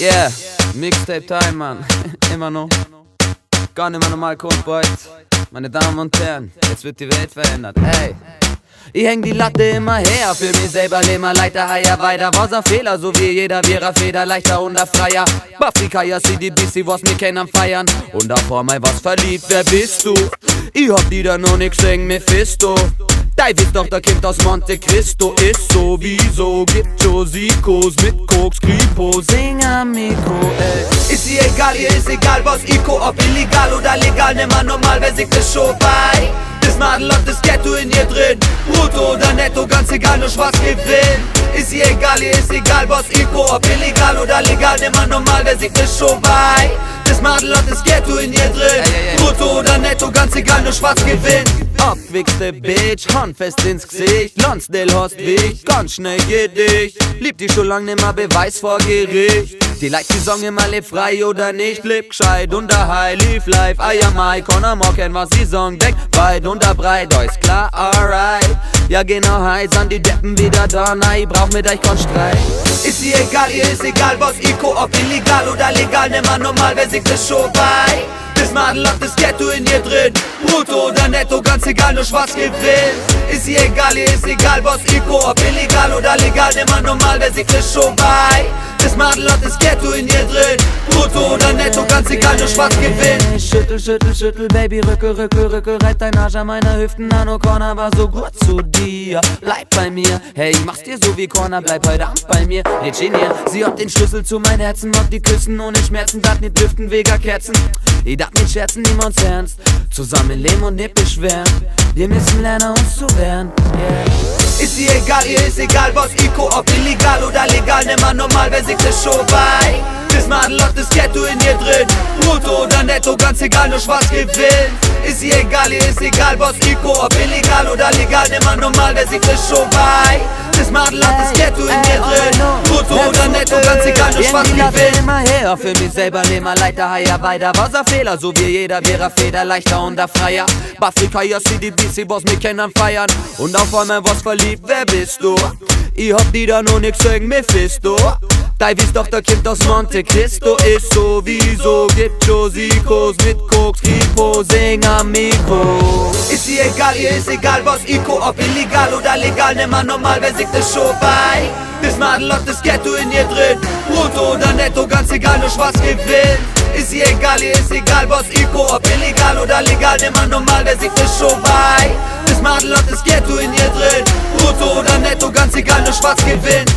Yeah, Mixtape Time, Mann. Immer noch. Gar nicht mehr normal Coldboys. Meine Damen und Herren, jetzt wird die Welt verändert. Ey. Ich häng die Latte immer her, für mich selber immer leichter, heier weiter. Was ein Fehler, so wie jeder wäre Feder, leichter und freier. Afrika, ja, CDBC, was mir kennen feiern. Und davor mal was verliebt, wer bist du? Ich hab die da noch nix sing, Mephisto. Dein wisst doch, der Kind aus Monte Cristo ist sowieso. Gibt Josikos mit Koks, Kripo, sing am Mikro, ey. Ist ihr egal, ihr ist egal, was Iko, ob illegal oder legal, nimmer normal, wer singt das Show bei? Das Madel hat das Ghetto in ihr drin, brutto oder netto, ganz egal, nur schwarz gewinnt. Ist ihr ist egal, was Iko, ob illegal oder legal, nimmer normal, wer singt das Show bei? Das Madel hat das Ghetto in ihr drin, brutto oder netto, ganz egal, nur schwarz gewinnt. Abgewichste Bitch, handfest ins Gesicht, Lonsdale hast Wicht, ganz schnell geht dich. Liebt die schon lang nimmer Beweis vor Gericht. Die like die Song immer, leb frei oder nicht, leb gescheit und high, live life, Eier Mai, Connor Mocken, was die Song deckt, weit und breit, ist klar, alright. Ja genau, heiß an die Deppen wieder da, na, ich brauch mit euch keinen Streit. Ist ihr ist egal, was Iko, ob illegal oder legal, nimmer normal, wer singt das Show bei? Das Madel hat das Ghetto in ihr drin, brutto oder netto, ganz egal, nur schwarz gewinnt. Ist ihr ist egal, was Iko, ob illegal oder legal, nimmer normal, wer singt das Show bei? Das Madel hat das Ghetto in ihr drin, brutto oder netto, ganz egal, nur schwarz gewinnt. Schüttel, schüttel, schüttel, Baby, rücke, rücke, rücke, reit dein Arsch an meiner Hüften, Nano Corner war so gut zu dir. Bleib bei mir, hey, ich mach's dir so wie Corner, bleib heute Abend bei mir, nicht genieren. Sie hat den Schlüssel zu meinem Herzen, mag die küssen ohne Schmerzen, dat nicht lüften, Vega Kerzen. Ich darf nicht scherzen, niemals ernst, zusammen leben und nicht beschweren. Wir müssen lernen, uns zu wehren, yeah. Ist ihr ist egal, was Iko, ob illegal oder legal, nimmer normal, wer singt das Show bei? Das Madel hat das Ghetto in ihr drin, brutto oder netto, ganz egal, nur schwarz gewinnt. Ist ihr ist egal, was Iko, ob illegal oder legal, nimmer normal, wer singt das Show bei? Das Madel hat das Ghetto in ihr drin, brutto oder netto, ganz egal, nur schwarz gewinnt. Immer her, für mich selber nimmer leichter, heier weiter. Was ein Fehler, so wie jeder wäre Feder, leichter und freier. Afrika, ja, CDBC, was mir kennen feiern. Und auf einmal was verliebt, wer bist du? Ich hab die da noch nix sing, Mephisto. Dein wisst doch, der Kind aus Monte Cristo ist sowieso. Gibt Josikos mit Koks, Kripo, sing am Mikro. Ist ihr ist egal, was Iko, ob illegal oder legal, nimmer normal, wer singt das Show bei? Das Madel hat das Ghetto in ihr drin, brutto oder netto, ganz egal, nur schwarz gewinnt. Ist ihr ist egal, was Iko, ob illegal oder legal, nimmer normal, wer singt das Show bei? Das Madel hat das Ghetto in ihr drin, brutto oder netto, ganz egal, nur schwarz gewinnt.